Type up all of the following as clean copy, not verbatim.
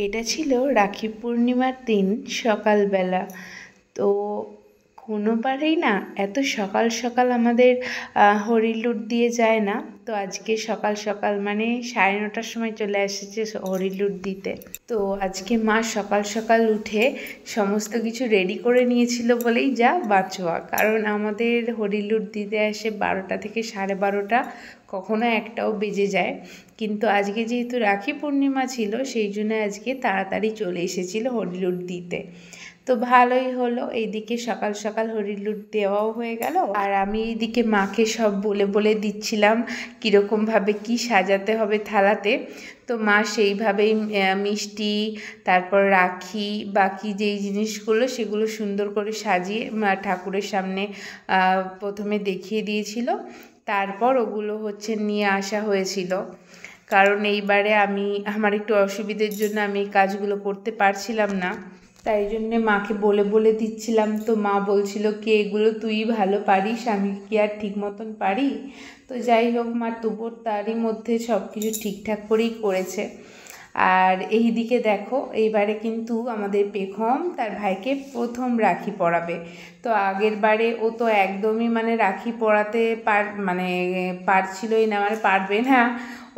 এটা ছিল রাখি পূর্ণিমার দিন সকালবেলা। তো কোনোবারেই না এত সকাল সকাল আমাদের হরিলুট দিয়ে যায় না। তো আজকে সকাল সকাল মানে 9:30টার সময় চলে এসেছে হরিলুট দিতে। তো আজকে মা সকাল সকাল উঠে সমস্ত কিছু রেডি করে নিয়েছিল বলেই যা বাঁচোয়া, কারণ আমাদের হরিলুট দিতে আসে 12টা থেকে 12:30, কখনো 1টাও বেজে যায়। কিন্তু আজকে যেহেতু রাখি পূর্ণিমা ছিল সেই জন্য আজকে তাড়াতাড়ি চলে এসেছিল হরিলুট দিতে। তো ভালোই হলো, এইদিকে সকাল সকাল হরিলুট দেওয়াও হয়ে গেল। আর আমি এইদিকে মাকে সব বলে বলে দিচ্ছিলাম কীরকমভাবে কি সাজাতে হবে থালাতে। তো মা সেইভাবেই মিষ্টি, তারপর রাখি, বাকি যেই জিনিসগুলো সেগুলো সুন্দর করে সাজিয়ে ঠাকুরের সামনে প্রথমে দেখিয়ে দিয়েছিল। তারপর ওগুলো নিয়ে আসা হয়েছিল, কারণ এইবারে আমার একটু অসুবিধের জন্য আমি এই কাজগুলো করতে পারছিলাম না। তাই জন্যে মাকে বলে বলে দিচ্ছিলাম। তো মা বলছিল কি এগুলো তুই ভালো পারিস, আমি কি আর ঠিক মতন পারি? তো যাই হোক, মা তবুও তারই মধ্যে সব কিছু ঠিকঠাক করেই করেছে। আর এই দিকে দেখো, এইবারে কিন্তু আমাদের পেখম তার ভাইকে প্রথম রাখি পরাবে। তো আগের বারে ও তো একদমই রাখি পরাতে পারছিলই না, পারবে না।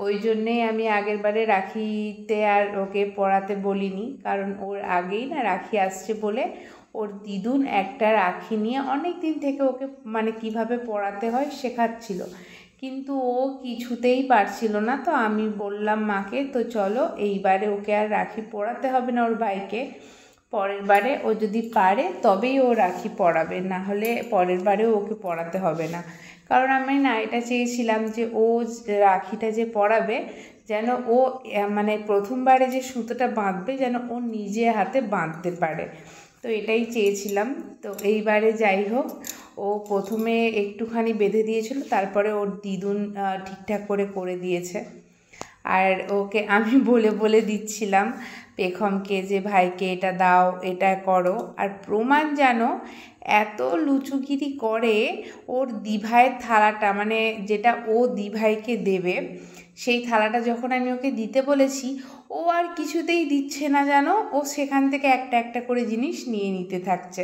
ওই জন্যেই আমি আগের বারে রাখিতে আর ওকে পরাতে বলিনি, কারণ ওর আগেই না রাখি আসছে বলে ওর দিদুন একটা রাখি নিয়ে অনেক দিন থেকে ওকে কিভাবে পরাতে হয় শেখাচ্ছিল, কিন্তু ও কিছুতেই পারছিল না। তো আমি বললাম মাকে, তো চলো এইবারে ওকে আর রাখি পরাতে হবে না ওর ভাইকে, পরের বারে ও যদি পারে তবেই ও রাখি পরাবে, না হলে পরের বারেও ওকে পরাতে হবে না। কারণ আমি না এটা চেয়েছিলাম যে ও রাখিটা যে পরাবে যেন ও প্রথমবারে যে সুতোটা বাঁধবে যেন ও নিজে হাতে বাঁধতে পারে, তো এটাই চেয়েছিলাম। তো এইবারে যাই হোক, ও প্রথমে একটুখানি বেঁধে দিয়েছিল, তারপরে ওর দিদুন ঠিকঠাক করে দিয়েছে। আর ওকে আমি বলে বলে দিচ্ছিলাম পেখমকে যে ভাইকে এটা দাও, এটা করো। আর প্রমাণ জানো এত লুচুগিরি করে, ওর দিভাইয়ের থালাটা যেটা ও দিভাইকে দেবে সেই থালাটা যখন আমি ওকে দিতে বলেছি, ও আর কিছুতেই দিচ্ছে না জানো, ও সেখান থেকে একটা একটা করে জিনিস নিয়ে নিতে থাকছে।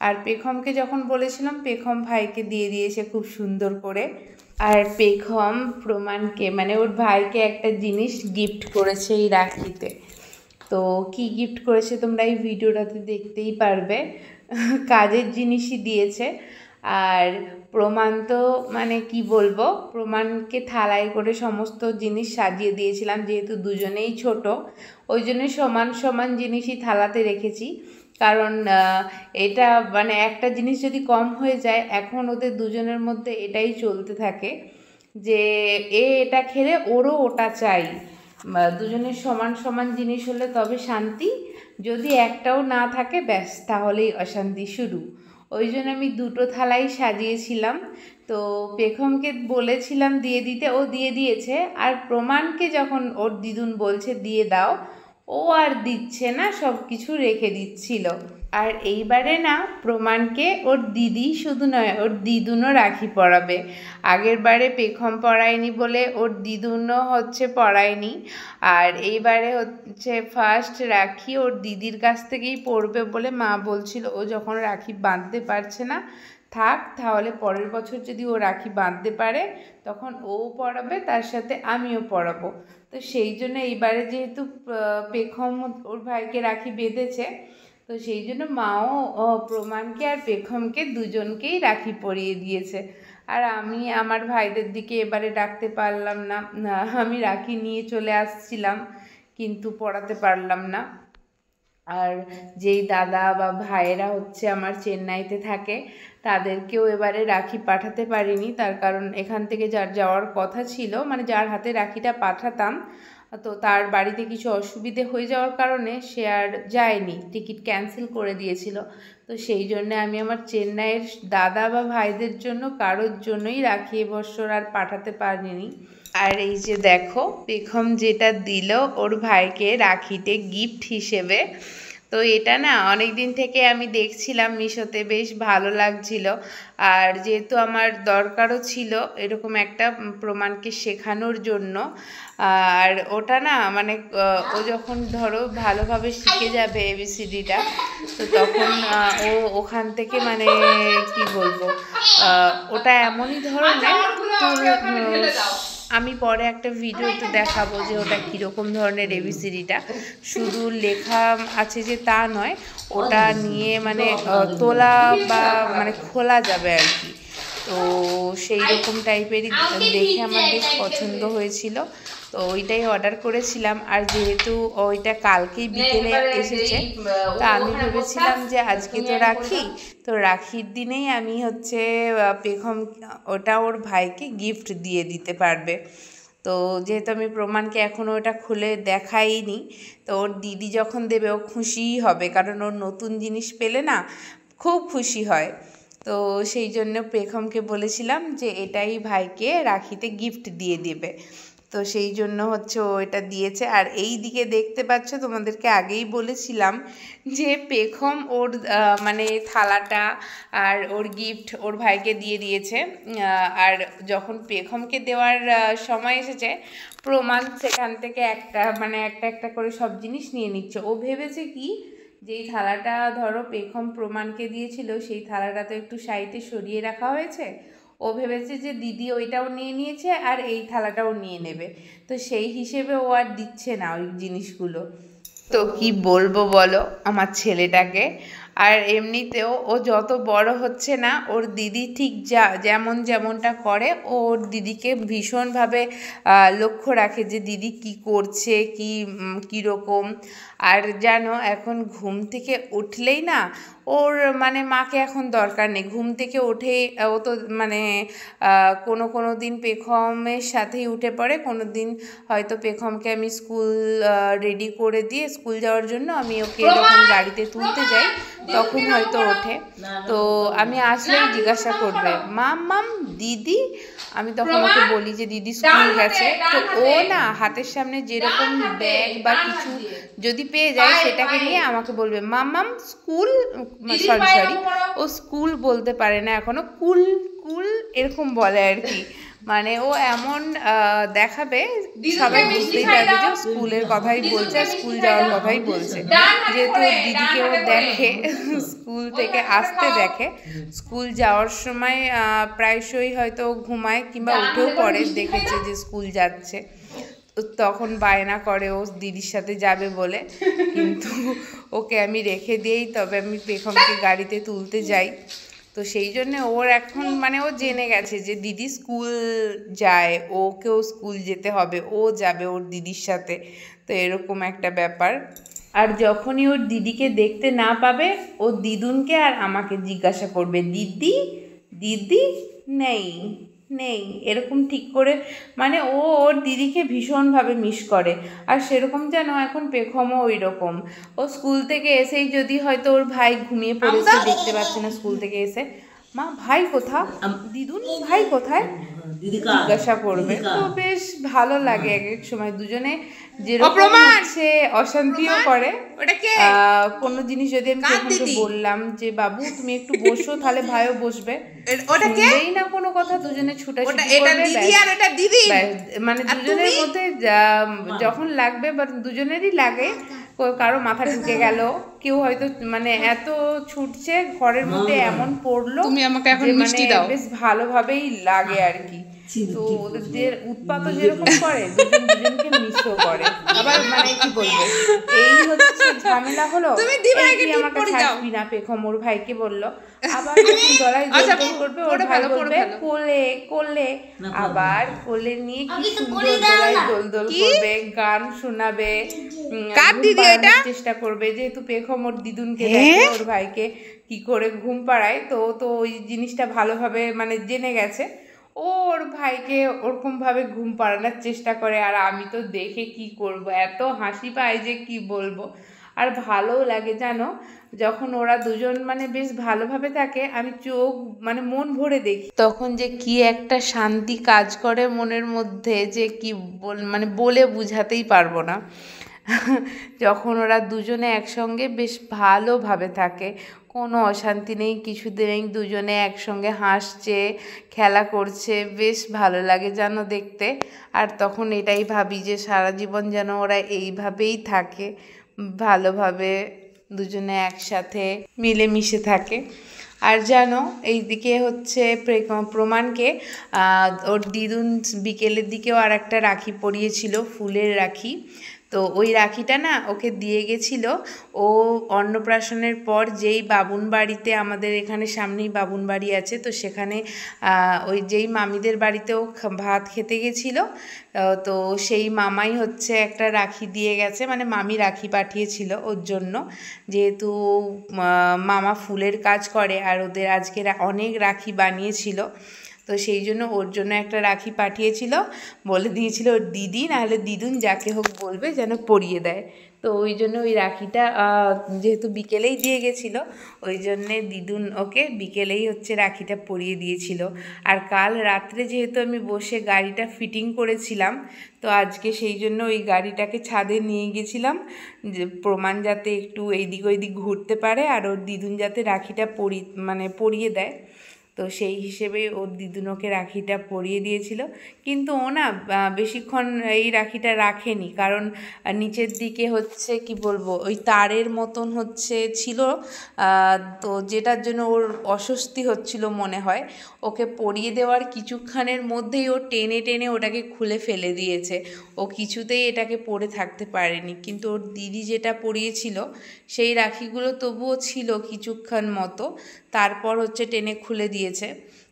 আর পেখমকে যখন বলেছিলাম, পেখম ভাইকে দিয়ে দিয়েছে খুব সুন্দর করে। আর পেখম প্রমাণকে ওর ভাইকে একটা জিনিস গিফট করেছে এই রাখিতে। তো কি গিফট করেছে তোমরা এই ভিডিওটাতে দেখতেই পারবে, কাজের জিনিসই দিয়েছে। আর প্রমাণ তো কি বলবো, প্রমাণকে থালায় করে সমস্ত জিনিস সাজিয়ে দিয়েছিলাম, যেহেতু দুজনেই ছোট ওই জন্য সমান সমান জিনিসই থালাতে রেখেছি। কারণ এটা একটা জিনিস যদি কম হয়ে যায়, এখন ওদের দুজনের মধ্যে এটাই চলতে থাকে যে এটা খেলে ওরও ওটা চাই। দুজনের সমান সমান জিনিস হলে তবে শান্তি, যদি একটাও না থাকে ব্যাস তাহলেই অশান্তি শুরু। ওই জন্য আমি দুটো থালাই সাজিয়েছিলাম। তো পেখমকে বলেছিলাম দিয়ে দিতে, ও দিয়ে দিয়েছে। আর প্রমাণকে যখন ওর দিদুন বলছে দিয়ে দাও, ও আর দিচ্ছে না, সব কিছু রেখে দিচ্ছিল। আর এইবারে না প্রমাণকে ওর দিদি শুধু নয়, ওর দিদুনও রাখি পরাবে। আগের বারে পেখম পরায়নি বলে ওর দিদুনও হচ্ছে পরায়নি, আর এইবারে হচ্ছে ফার্স্ট রাখি ওর দিদির কাছ থেকেই পরবে বলে মা বলছিল ও যখন রাখি বাঁধতে পারছে না থাক, তাহলে পরের বছর যদি ও রাখি বাঁধতে পারে তখন ও পরাবে, তার সাথে আমিও পরাবো। তো সেই জন্য এইবারে যেহেতু পেখম ওর ভাইকে রাখি বেঁধেছে, তো সেই জন্য মাও প্রমাণকে আর পেখমকে দুজনকেই রাখি পরিয়ে দিয়েছে। আর আমি আমার ভাইদের দিকে এবারে ডাকতে পারলাম না, আমি রাখি নিয়ে চলে আসছিলাম কিন্তু পড়াতে পারলাম না। আর যেই দাদা বা ভাইয়েরা হচ্ছে আমার চেন্নাইতে থাকে তাদেরকেও এবারে রাখি পাঠাতে পারিনি, তার কারণ এখান থেকে যার যাওয়ার কথা ছিল, মানে যার হাতে রাখিটা পাঠাতাম, তো তার বাড়িতে কিছু অসুবিধে হয়ে যাওয়ার কারণে সে আর যায়নি, টিকিট ক্যান্সেল করে দিয়েছিল। তো সেই জন্যে আমি আমার চেন্নাইয়ের দাদা বা ভাইদের জন্য কারোর জন্যই রাখি এবছর আর পাঠাতে পারিনি। আর এই যে দেখো পেখম যেটা দিল ওর ভাইকে রাখিতে গিফট হিসেবে, তো এটা না অনেক দিন থেকে আমি দেখছিলাম মিশোতে, বেশ ভালো লাগছিল। আর যেহেতু আমার দরকারও ছিল এরকম একটা প্রমাণকে শেখানোর জন্য, আর ওটা না মানে ও যখন ধরো ভালোভাবে শিখে যাবে এবিসিডিটা, তো তখন ও ওখান থেকে মানে কি বলবো, ওটা এমনই ধরনের, আমি পরে একটা ভিডিওতে দেখাবো যে ওটা কীরকম ধরনের এবিসিডিটা, শুধু লেখা আছে যে তা নয়, ওটা নিয়ে মানে তোলা বা মানে খোলা যাবে আর কি। তো সেই রকম টাইপেরই দেখে আমার বেশ পছন্দ হয়েছিল, তো ওইটাই অর্ডার করেছিলাম। আর যেহেতু ওইটা কালকেই বিকেলে এসেছে, তা আমি ভেবেছিলাম যে আজকে তো রাখি, তো রাখির দিনেই আমি হচ্ছে পেখম ওটা ওর ভাইকে গিফট দিয়ে দিতে পারবে। তো যেহেতু আমি প্রমাণকে এখনও ওটা খুলে দেখাইনি, তো ওর দিদি যখন দেবে ও খুশিই হবে, কারণ ওর নতুন জিনিস পেলে না খুব খুশি হয়। তো সেই জন্য পেখমকে বলেছিলাম যে এটাই ভাইকে রাখিতে গিফট দিয়ে দেবে, তো সেই জন্য হচ্ছে ও এটা দিয়েছে। আর এই দিকে দেখতে পাচ্ছ, তোমাদেরকে আগেই বলেছিলাম যে পেখম ওর মানে থালাটা আর ওর গিফট ওর ভাইকে দিয়ে দিয়েছে। আর যখন পেখমকে দেওয়ার সময় এসেছে, প্রমাণ সেখান থেকে একটা একটা করে সব জিনিস নিয়ে নিচ্ছে। ও ভেবেছে কি, যেই থালাটা ধরো পেখম প্রমাণকে দিয়েছিল সেই থালাটা তো একটু সাইডে সরিয়ে রাখা হয়েছে, ও ভেবেছে যে দিদি ওইটাও নিয়ে নিয়েছে আর এই থালাটাও নিয়ে নেবে, তো সেই হিসেবে ও আর দিচ্ছে না ওই জিনিসগুলো। তো কি বলবো বলো আমার ছেলেটাকে। আর এমনিতেও ও যত বড় হচ্ছে না, ওর দিদি ঠিক যেমনটা করে, ওর দিদিকে ভীষণভাবে লক্ষ্য রাখে যে দিদি কি করছে, কীরকম। আর জানো এখন ঘুম থেকে উঠলেই না ওর মানে মাকে এখন দরকার নেই, ঘুম থেকে উঠেই ও তো মানে কোনো দিন পেখমের সাথেই উঠে পড়ে, কোনো দিন হয়তো পেখমকে আমি স্কুল রেডি করে দিয়ে স্কুল যাওয়ার জন্য আমি ওকে যখন গাড়িতে তুলতে যাই তখন হয়তো ওঠে। তো আমি আসলেই জিজ্ঞাসা করবে মাম দিদি, আমি তখন ওকে বলি যে দিদি স্কুল গেছে। তো ও না হাতের সামনে যেরকম ব্যাগ বা কিছু যদি পেয়ে যায় সেটাকে নিয়ে আমাকে বলবে মাম স্কুল, সরি ও স্কুল বলতে পারে না এখনো, কুল কুল এরকম বলে আর কি। মানে ও এমন দেখাবে সবাই বুঝতেই পারবে যে স্কুলের কথাই বলছে, স্কুল যাওয়ার কথাই বলছে। যেহেতু দিদিকেও দেখে স্কুল থেকে আসতে দেখে, স্কুল যাওয়ার সময় প্রায়শই হয়তো ঘুমায় কিংবা উঠেও পড়ে, দেখেছে যে স্কুল যাচ্ছে, তখন বায়না করে ও দিদির সাথে যাবে বলে, কিন্তু ওকে আমি রেখে দিয়েই তবে আমি পেখমকে গাড়িতে তুলতে যাই। তো সেই জন্য ওর এখন মানে ও জেনে গেছে যে দিদি স্কুল যায়, ওকেও স্কুল যেতে হবে, ও যাবে ওর দিদির সাথে, তো এরকম একটা ব্যাপার। আর যখনই ওর দিদিকে দেখতে না পাবে ও দিদুনকে আর আমাকে জিজ্ঞাসা করবে দিদি দিদি নেই নেই, এরকম ঠিক করে, মানে ও ওর দিদিকে ভীষণভাবে মিস করে। আর সেরকম যেন এখন পেখমও ওই রকম, ও স্কুল থেকে এসেই যদি হয়তো ওর ভাই ঘুমিয়ে পড়েছে দেখতে পাচ্ছে না স্কুল থেকে এসে, মা ভাই কোথা, দিদুন ভাই কোথায়, জিজ্ঞাসা করবে। তো বেশ ভালো লাগে এক এক সময় দুজনে যেরকম হচ্ছে অশান্তিও করে। কোনো জিনিস যদি আমি তখনকে বললাম যে বাবু তুমি একটু বসো, তাহলে ভাইও বসবে, শুনবেই না কোনো কথা, দুজনে ছুটাছুটি করবে। মানে দুজনের মধ্যে যখন লাগবে বা দুজনেরই লাগে, কারো মাথা ঢুকে গেল, কেউ হয়তো মানে এত ছুটছে ঘরের মধ্যে এমন পড়লো, তুমি আমাকে এখন মিষ্টি দাও, বেশ ভালোভাবেই লাগে আর কি। তো ওদের যে উৎপাত যেরকম করে, দুজন দুজনকে মিশও করে। আবার মানে কি বলবো, এই হচ্ছে ঝামেলা হলো, আমাকে ছাড়বি না পেখম, ওর ভাইকে বললো। আবার যখন গলায় দোল করবে, ওর ভাই বলবে কোলে কোলে, আবার কোলে নিয়ে কি সুন্দর গলায় দোল দোল করবে, গান শোনাবে, চেষ্টা করবে। যেহেতু পেখম ওর দিদুনকে দেখে ওর ভাইকে কি করে ঘুম পাড়ায়, তো ওই জিনিসটা ভালোভাবে মানে জেনে গেছে। ওর ভাইকে ওরকম ভাবে ঘুম পাড়ানোর চেষ্টা করে, আর আমি তো দেখে কি করব, এত হাসি পায় যে কি বলবো। আর ভালোও লাগে জানো, যখন ওরা দুজন মানে বেশ ভালোভাবে থাকে, আমি চোখ মানে মন ভরে দেখি, তখন যে কি একটা শান্তি কাজ করে মনের মধ্যে, যে কি মানে বলে বুঝাতেই পারবো না। যখন ওরা দুজনে একসঙ্গে বেশ ভালোভাবে থাকে, কোনো অশান্তি নেই, কিছু নেই, দুজনে একসঙ্গে হাসছে, খেলা করছে, বেশ ভালো লাগে যেন দেখতে। আর তখন এটাই ভাবি যে সারা জীবন যেন ওরা এইভাবেই থাকে, ভালোভাবে দুজনে একসাথে মিলেমিশে থাকে। আর জানো, এইদিকে হচ্ছে প্রমাণকে ওর দিদুন বিকেলের দিকেও আর একটা রাখি পরিয়েছিল, ফুলের রাখি। তো ওই রাখিটা না ওকে দিয়ে গেছিলো, ও অন্নপ্রাশনের পর যেই বাবুন বাড়িতে, আমাদের এখানে সামনেই বাবুন বাড়ি আছে, তো সেখানে ওই যেই মামিদের বাড়িতেও ভাত খেতে গেছিলো, তো সেই মামাই হচ্ছে একটা রাখি দিয়ে গেছে, মানে মামি রাখি পাঠিয়েছিল ওর জন্য, যেহেতু মামা ফুলের কাজ করে আর ওদের আজকে অনেক রাখি বানিয়েছিল, তো সেই জন্য ওর জন্য একটা রাখি পাঠিয়েছিল, বলে দিয়েছিল ওর দিদি নাহলে দিদুন যাকে হোক বলবে যেন পরিয়ে দেয়। তো ওই জন্য ওই রাখিটা যেহেতু বিকেলেই দিয়ে গেছিলো, ওই জন্যে দিদুন ওকে বিকেলেই হচ্ছে রাখিটা পরিয়ে দিয়েছিল। আর কাল রাত্রে যেহেতু আমি বসে গাড়িটা ফিটিং করেছিলাম, তো আজকে সেই জন্য ওই গাড়িটাকে ছাদে নিয়ে গেছিলাম, যে প্রমাণ যাতে একটু এইদিক ওইদিক ঘুরতে পারে, আর ওর দিদুন যাতে রাখিটা পরিয়ে দেয়। তো সেই হিসেবে ওর দিদুন ওকে রাখিটা পরিয়ে দিয়েছিল। কিন্তু ও না বেশিক্ষণ এই রাখিটা রাখেনি, কারণ নিচের দিকে হচ্ছে কি বলবো, ওই তারের মতন হচ্ছে ছিল, তো যেটার জন্য ওর অস্বস্তি হচ্ছিল মনে হয়। ওকে পরিয়ে দেওয়ার কিছুক্ষণের মধ্যেই ও টেনে টেনে ওটাকে খুলে ফেলে দিয়েছে, ও কিছুতেই এটাকে পরে থাকতে পারেনি। কিন্তু ওর দিদি যেটা পরিয়েছিল সেই রাখিগুলো তবুও ছিল কিছুক্ষণ মতো, তারপর হচ্ছে টেনে খুলে দিয়েছে।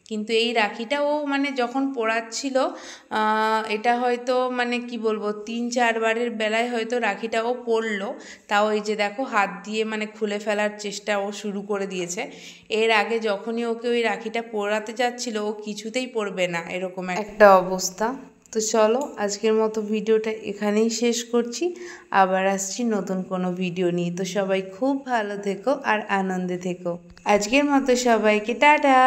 কিন্তু এই রাখিটা ও মানে যখন পরাচ্ছিল, এটা হয়তো মানে কি বলবো 3-4 বারের বেলায় হয়তো রাখিটা ও পরলো, তাও এই যে দেখো হাত দিয়ে মানে খুলে ফেলার চেষ্টা ও শুরু করে দিয়েছে। এর আগে যখনই ওকে ওই রাখিটা পরাতে যাচ্ছিল, ও কিছুতেই পরবে না, এরকম একটা অবস্থা। তো চলো আজকের মতো ভিডিওটা এখানেই শেষ করছি, আবার আসছি নতুন কোনো ভিডিও নিয়ে। তো সবাই খুব ভালো থেকো আর আনন্দে থেকো। আজকের মতো সবাইকে টাটা।